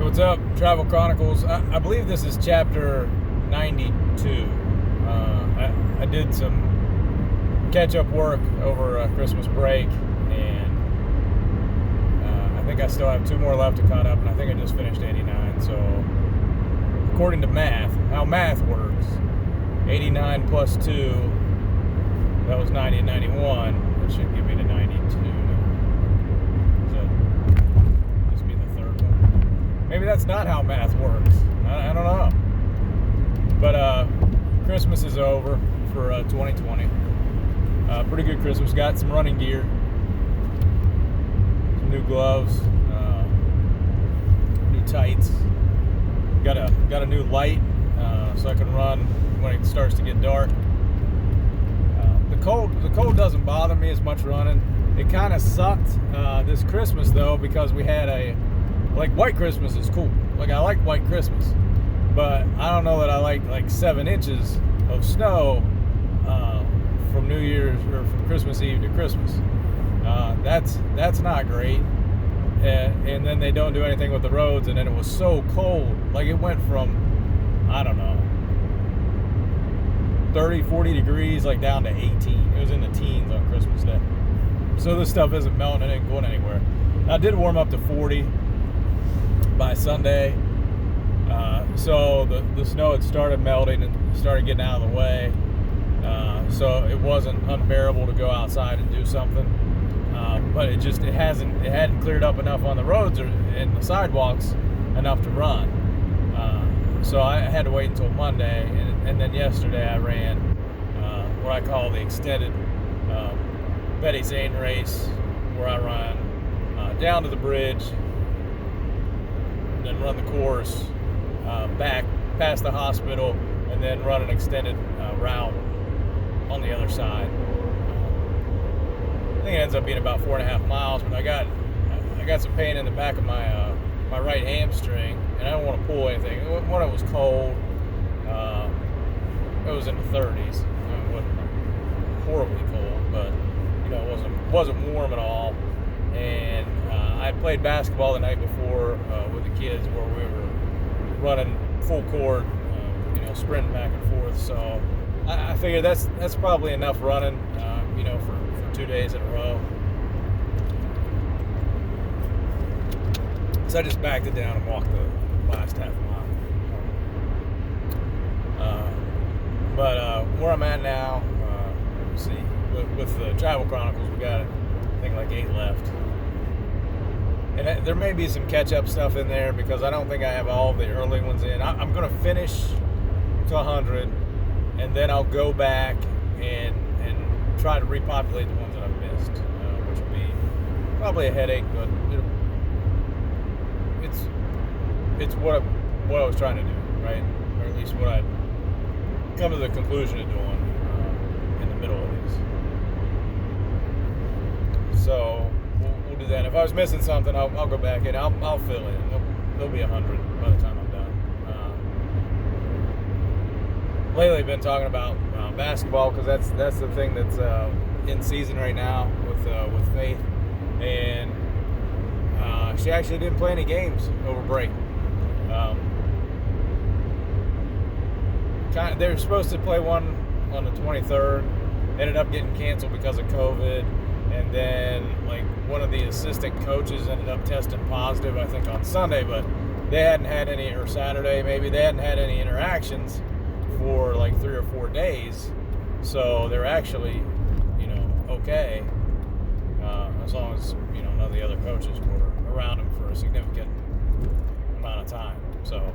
What's up, Travel Chronicles? I believe this is chapter 92. I did some catch-up work over Christmas break, and I think I still have 2 more left to cut up, and I think I just finished 89. So, according to math, how math works, 89 plus 2, that was 90 and 91. That should give me the 92. Maybe that's not how math works. I don't know. But Christmas is over for 2020. Pretty good Christmas. Got some running gear, some new gloves, new tights. Got a new light so I can run when it starts to get dark. The cold doesn't bother me as much running. It kind of sucked this Christmas though, because we had white Christmas is cool. I like white Christmas, but I don't know that I like 7 inches of snow from New Year's or from Christmas Eve to Christmas. That's not great. And then they don't do anything with the roads, and then it was so cold. It went from, I don't know, 30, 40 degrees down to 18. It was in the teens on Christmas Day. So this stuff isn't melting, it ain't going anywhere. I did warm up to 40 by Sunday, so the snow had started melting and started getting out of the way, so it wasn't unbearable to go outside and do something, but it hadn't cleared up enough on the roads and the sidewalks enough to run, so I had to wait until Monday, and then yesterday I ran what I call the extended Betty Zane race, where I run down to the bridge, then run the course back past the hospital, and then run an extended route on the other side. I think it ends up being about 4.5 miles, but I got some pain in the back of my right hamstring, and I don't want to pull anything. When it was cold, it was in the 30s. It wasn't horribly cold, but it wasn't warm at all. And I played basketball the night before with the kids, where we were running full court, sprinting back and forth. So I figured that's probably enough running, for 2 days in a row. So I just backed it down and walked the last half mile. But where I'm at now, let's see, with the Travel Chronicles, we got, I think, 8 left. And there may be some catch-up stuff in there, because I don't think I have all the early ones in. I'm going to finish to 100, and then I'll go back and try to repopulate the ones that I've missed, which will be probably a headache, but it's what I was trying to do, right? Or at least what I'd come to the conclusion of doing in the middle of these. So we'll do that. If I was missing something, I'll go back in. I'll fill in. There'll be 100 by the time I'm done. Lately, I've been talking about basketball, because that's the thing that's in season right now with Faith, and she actually didn't play any games over break. They were supposed to play one on the 23rd, ended up getting canceled because of COVID. And then, one of the assistant coaches ended up testing positive, I think, on Sunday, but they hadn't had any, or Saturday maybe, they hadn't had any interactions for 3 or 4 days. So they're actually, okay, as long as, none of the other coaches were around them for a significant amount of time. So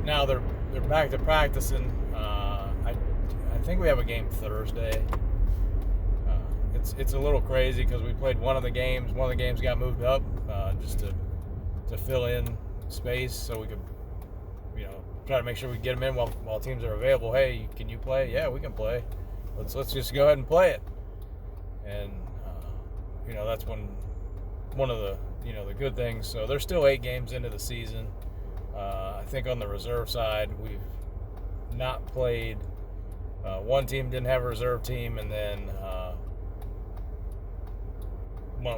now they're back to practicing. I think we have a game Thursday. It's a little crazy, because we played one of the games. One of the games got moved up just to fill in space, so we could, try to make sure we get them in while teams are available. Hey, can you play? Yeah, we can play. Let's just go ahead and play it. And that's one of the the good things. So there's still 8 games into the season. I think on the reserve side, we've not played. One team didn't have a reserve team, and then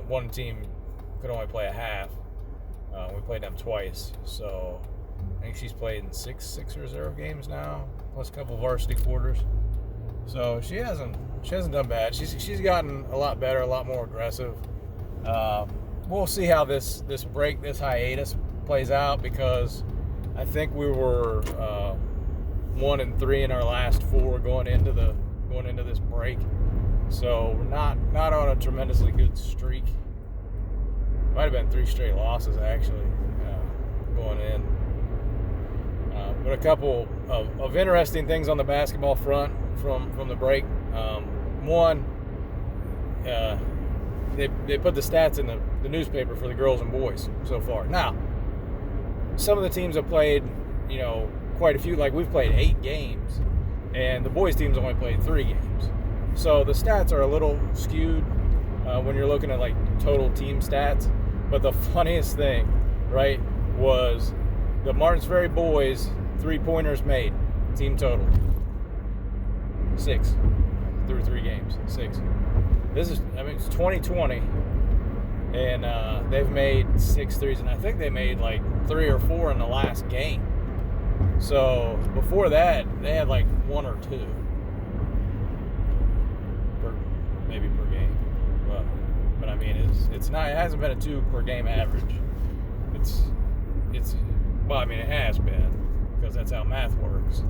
one team could only play a half. We played them twice, so I think she's played in six reserve games now, plus a couple varsity quarters. So she hasn't done bad. She's gotten a lot better, a lot more aggressive. We'll see how this hiatus plays out, because I think we were 1-3 in our last 4 going into this break. So we're not on a tremendously good streak. Might have been 3 straight losses actually going in. But a couple of interesting things on the basketball front from the break. One, they put the stats in the newspaper for the girls and boys so far. Now, some of the teams have played, quite a few. Like, we've played 8 games, and the boys team's only played 3 games. So the stats are a little skewed when you're looking at like total team stats. But the funniest thing, right, was the Martins Ferry boys 3-pointers made, team total 6 through 3 games. 6. It's 2020, and they've made 6 threes, and I think they made like 3 or 4 in the last game. So before that, they had like 1 or 2 maybe per game. But I mean, it's not. It hasn't been a 2 per game average. It's well, I mean, it has been, because that's how math works.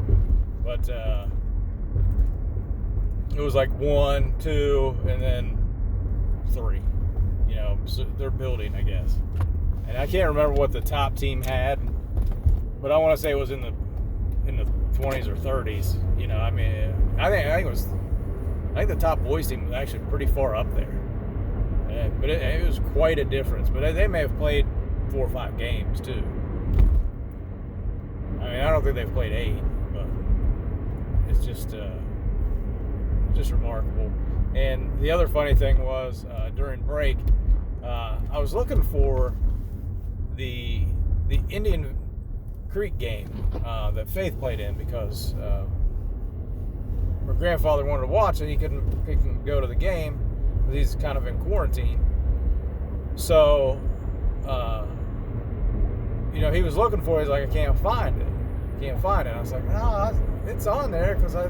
But it was like 1, 2, and then 3. So they're building, I guess. And I can't remember what the top team had, but I want to say it was in the 20s or 30s. I mean, I think the top boys team was actually pretty far up there. But it was quite a difference. But they may have played 4 or 5 games too. I mean, I don't think they've played 8, but it's just remarkable. And the other funny thing was, during break, I was looking for the Indian Creek game that Faith played in, because my grandfather wanted to watch it. He couldn't go to the game because he's kind of in quarantine. So, he was looking for it. He's like, I can't find it. I was like, no, it's on there, because I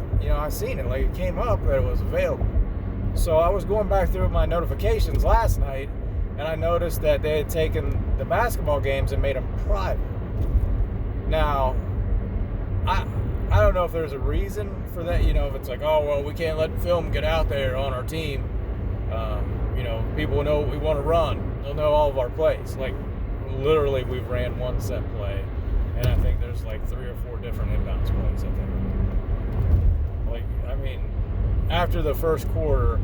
seen it. Like, it came up that it was available. So I was going back through my notifications last night, and I noticed that they had taken the basketball games and made them private. Now, I don't know if there's a reason for that. If it's like, oh, well, we can't let film get out there on our team. People know what we want to run. They'll know all of our plays. Like, literally, we've ran one set play, and I think there's like 3 or 4 different inbounds plays that they run. Like, I mean, after the first quarter,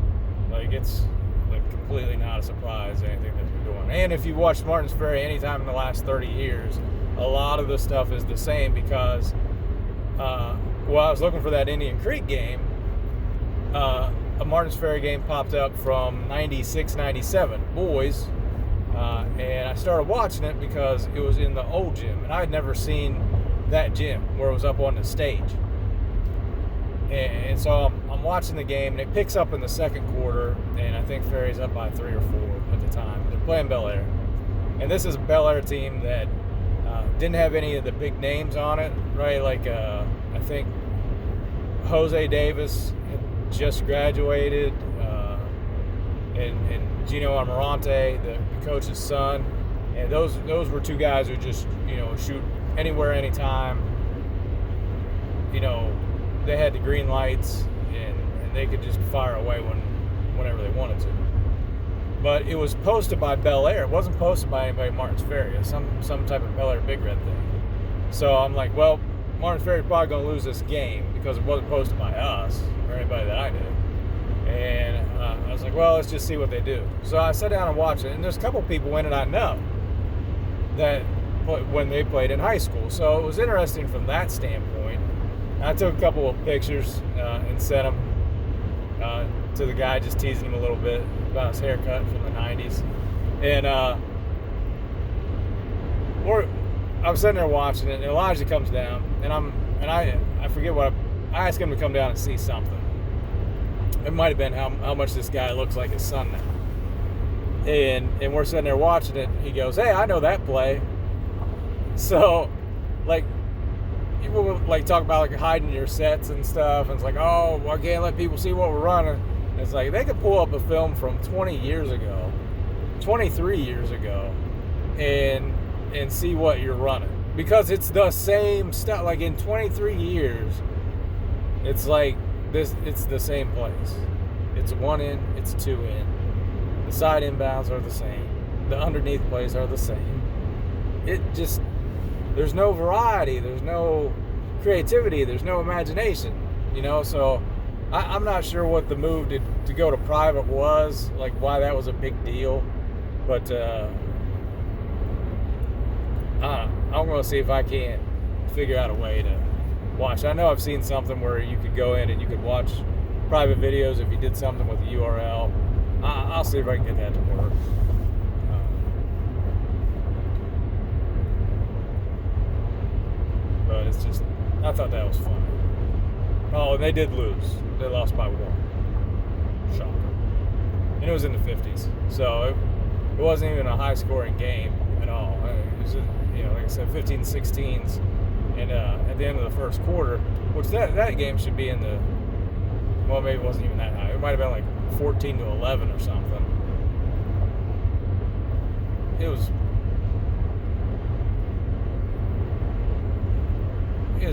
like, it's like completely not a surprise, anything that they're doing. And if you watched Martins Ferry anytime in the last 30 years, a lot of the stuff is the same, because I was looking for that Indian Creek game. A Martins Ferry game popped up from 96, 97, boys, and I started watching it because it was in the old gym, and I had never seen that gym where it was up on the stage. And so I'm watching the game, and it picks up in the second quarter, and I think Ferry's up by 3 or 4 at the time. They're playing Bel Air, and this is a Bel Air team that didn't have any of the big names on it, right? Like, I think Jose Davis had just graduated, and Gino Amarante, the coach's son, and those were 2 guys who just shoot anywhere, anytime. They had the green lights, and they could just fire away whenever they wanted to. But it was posted by Bel Air. It wasn't posted by anybody at Martins Ferry. It was some type of Bel Air Big Red thing. So I'm like, well, Martins Ferry's probably going to lose this game because it wasn't posted by us or anybody that I knew. And I was like, well, let's just see what they do. So I sat down and watched it, and there's a couple people in it I know that when they played in high school. So it was interesting from that standpoint. I took a couple of pictures and sent them to the guy, just teasing him a little bit about his haircut from the 90s. And I was sitting there watching it, and Elijah comes down, and I forget what I asked him to come down and see something. It might have been how much this guy looks like his son and we're sitting there watching it. He goes, "Hey, I know that play." So, like, people will, like, talk about, like, hiding your sets and stuff, and it's like, oh, well, I can't let people see what we're running. And it's like, they could pull up a film from 20 years ago, 23 years ago, and see what you're running. Because it's the same stuff. Like, in 23 years, it's like this. It's the same place. It's one in, it's two in. The side inbounds are the same. The underneath plays are the same. It just, there's no variety. There's no creativity. There's no imagination. You know, so I'm not sure what the move to go to private was, like why that was a big deal. But I'm going to see if I can't figure out a way to watch. I know I've seen something where you could go in and you could watch private videos if you did something with the URL. I'll see if I can get that to work. But it's just, I thought that was funny. Oh, and they did lose. They lost by 1. Shocker. And it was in the 50s. So it wasn't even a high-scoring game at all. It was, like I said, 15-16s. And at the end of the first quarter, which that game should be in the, well, maybe it wasn't even that high. It might have been like 14-11 or something. It was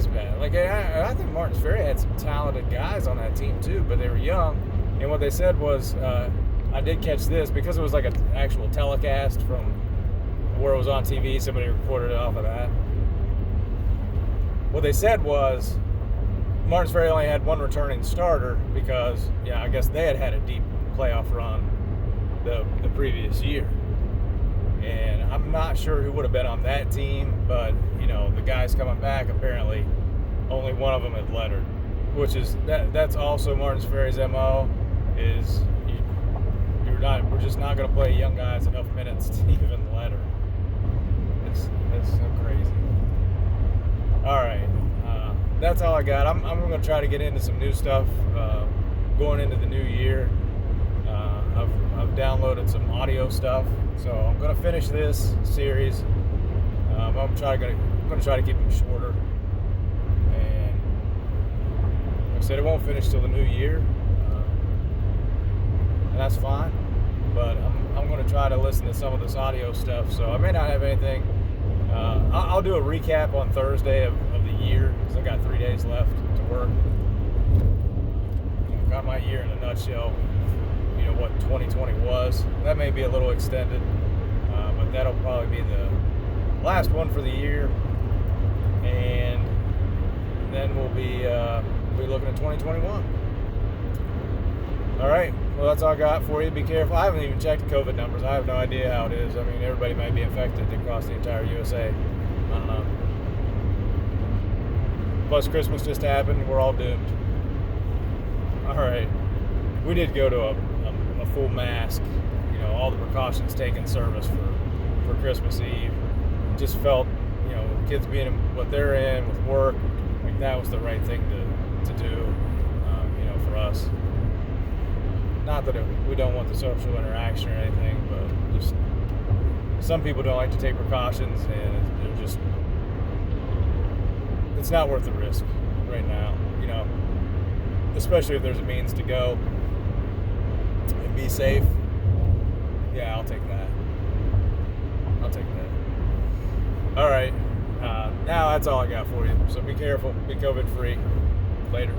bad. Like, I think Martins Ferry had some talented guys on that team too, but they were young. And what they said was, I did catch this because it was like an actual telecast from where it was on TV. Somebody recorded it off of that. What they said was Martins Ferry only had one returning starter because, I guess they had a deep playoff run the previous year. And I'm not sure who would have been on that team, but, the guys coming back, apparently only one of them had lettered, which is, that's also Martins Ferry's MO, is we're just not going to play young guys enough minutes to even letter. It's so crazy. All right. That's all I got. I'm going to try to get into some new stuff going into the new year. I've downloaded some audio stuff, so I'm going to finish this series. I'm going to try to keep them shorter, and like I said, it won't finish till the new year, and that's fine. But I'm going to try to listen to some of this audio stuff, so I may not have anything. I'll do a recap on Thursday of the year, because I've got 3 days left to work. Got my year in a nutshell. What 2020 was. That may be a little extended, but that'll probably be the last one for the year, and then we'll be looking at 2021. All right. Well, that's all I got for you. Be careful. I haven't even checked the COVID numbers. I have no idea how it is. I mean, everybody might be infected across the entire USA. I don't know. Plus, Christmas just happened. We're all doomed. All right. We did go to a full mask, all the precautions taken service for Christmas Eve. Just felt, with kids being in what they're in, with work, like that was the right thing to do, for us. Not that we don't want the social interaction or anything, but just some people don't like to take precautions, and they're just, it's not worth the risk right now, especially if there's a means to go and be safe. Yeah, I'll take that. All right. Now that's all I got for you. So be careful. Be COVID free. Later.